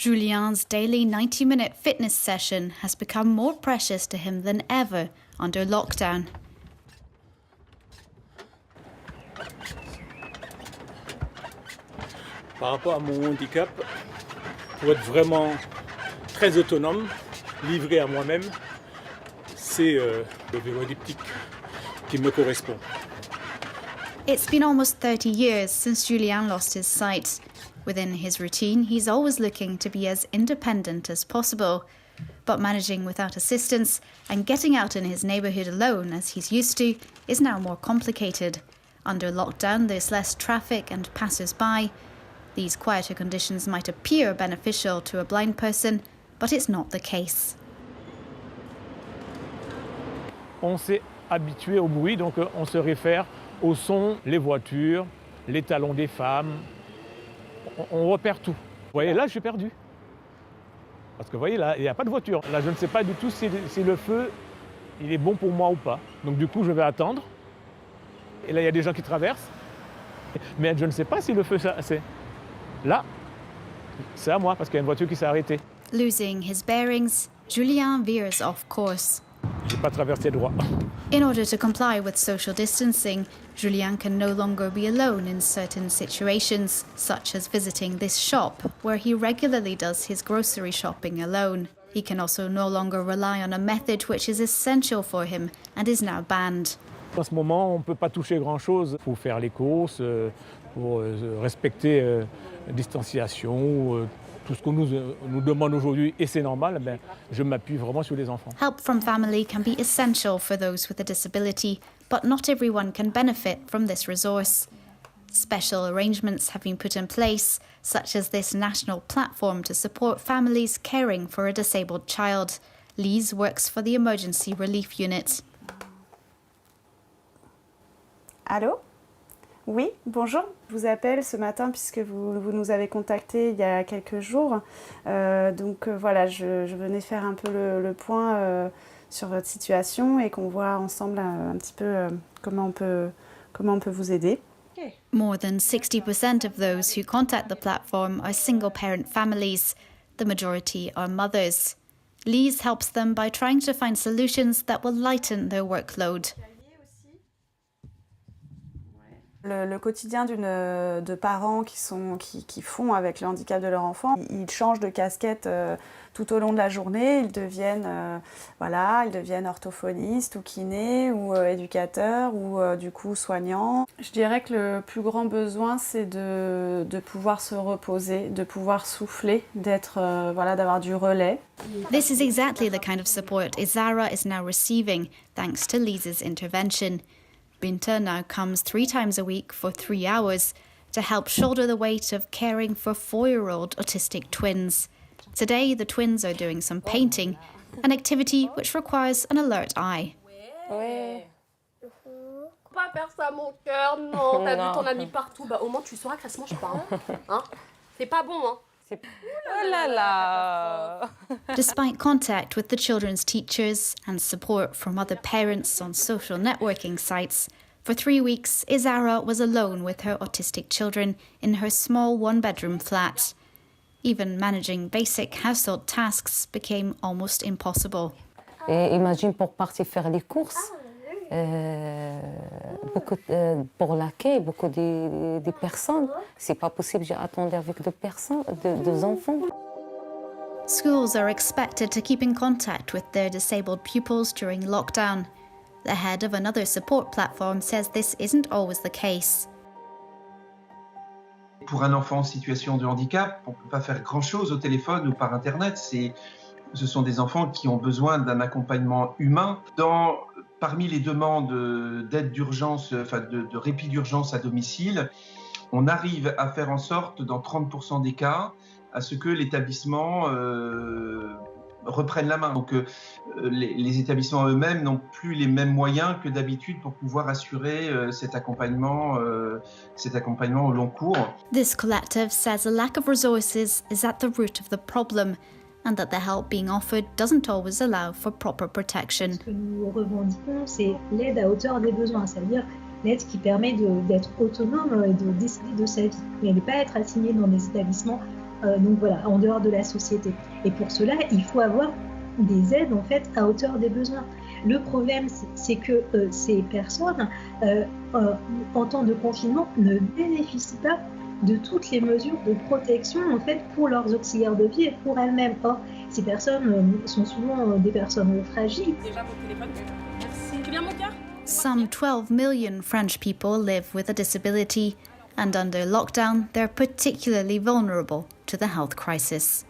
Julien's daily 90-minute fitness session has become more precious to him than ever under lockdown. Par rapport à mon handicap, pour être vraiment très autonome, livré à moi-même, c'est le vélo elliptique qui me correspond. It's been almost 30 years since Julien lost his sight. Within his routine, he's always looking to be as independent as possible. But managing without assistance and getting out in his neighbourhood alone, as he's used to, is now more complicated. Under lockdown, there's less traffic and passers-by. These quieter conditions might appear beneficial to a blind person, but it's not the case. On s'est habitué au bruit, donc on se réfère au son, les voitures, les talons des femmes. On repère tout. Vous voyez, là, je suis perdu. Parce que vous voyez, là, il n'y a pas de voiture. Là, je ne sais pas du tout si le feu, il est bon pour moi ou pas. Donc du coup, je vais attendre. Et là, il y a des gens qui traversent. Mais je ne sais pas si le feu, c'est... Là, c'est à moi, parce qu'il y a une voiture qui s'est arrêtée. Losing his bearings, Julien veers off course. Je n'ai pas traversé droit. In order to comply with social distancing, Julien can no longer be alone in certain situations, such as visiting this shop, where he regularly does his grocery shopping alone. He can also no longer rely on a method which is essential for him and is now banned. En ce moment, on ne peut pas toucher grand-chose. Il faut faire les courses, pour respecter la distanciation, tout ce qu'on nous demande aujourd'hui, et c'est normal, ben, je m'appuie vraiment sur les enfants. Help from family can be essential for those with a disability, but not everyone can benefit from this resource. Special arrangements have been put in place, such as this national platform to support families caring for a disabled child. Lise works for the Emergency Relief Unit. Allô ? Oui, bonjour. Je vous appelle ce matin puisque vous nous avez contacté il y a quelques jours. Voilà, je venais faire un peu le point sur votre situation et qu'on voit ensemble un petit peu comment on peut vous aider. More than 60% of those who contact the platform are single-parent families. The majority are mothers. Lise helps them by trying to find solutions that will lighten their workload. Le quotidien de parents qui font avec le handicap de leur enfant, ils changent de casquette tout au long de la journée, ils deviennent orthophonistes ou kinés ou éducateurs ou du coup soignants. Je dirais que le plus grand besoin c'est de pouvoir se reposer, de pouvoir souffler, d'avoir du relais. This is exactly the kind of support Izara is now receiving thanks to Lise's intervention. Binta now comes 3 times a week for 3 hours to help shoulder the weight of caring for 4-year-old autistic twins. Today, the twins are doing some painting, an activity which requires an alert eye. Ouais. Pas faire ça, mon cœur, non. T'as vu, t'en as mis partout. Bah, au moins, tu sauras que ça se mange pas. Hein. C'est pas bon, hein. Oh là là! Despite contact with the children's teachers and support from other parents on social networking sites, for 3 weeks, Izara was alone with her autistic children in her small 1-bedroom flat. Even managing basic household tasks became almost impossible. Et imagine pour partir faire les courses, pour l'accueil, beaucoup de personnes. C'est pas possible, j'ai attendu avec deux enfants. Schools are expected to keep in contact with their disabled pupils during lockdown. The head of another support platform says this isn't always the case. Pour un enfant en situation de handicap, on ne peut pas faire grand-chose au téléphone ou par Internet. Ce sont des enfants qui ont besoin d'un accompagnement humain. Parmi les demandes d'aide d'urgence, de répit d'urgence à domicile, on arrive à faire en sorte, dans 30% des cas, à ce que l'établissement reprenne la main. Donc les établissements eux-mêmes n'ont plus les mêmes moyens que d'habitude pour pouvoir assurer cet accompagnement au long cours. This collective says a lack of resources is at the root of the problem, and that the help being offered doesn't always allow for proper protection. Ce que nous revendiquons, c'est l'aide à hauteur des besoins, c'est-à-dire l'aide qui permet d'être autonome et de décider de sa vie. Mais ne pas être assigné dans des établissements donc voilà, en dehors de la société. Et pour cela, il faut avoir des aides en fait à hauteur des besoins. Le problème, c'est que ces personnes, en temps de confinement, ne bénéficient pas de toutes les mesures de protection en fait pour leurs auxiliaires de vie et pour elles-mêmes. Or, ces personnes sont souvent des personnes fragiles. Déjà votre téléphone. Merci. Tu viens mon cœur? Some 12 million French people live with a disability, and under lockdown, they're particularly vulnerable to the health crisis.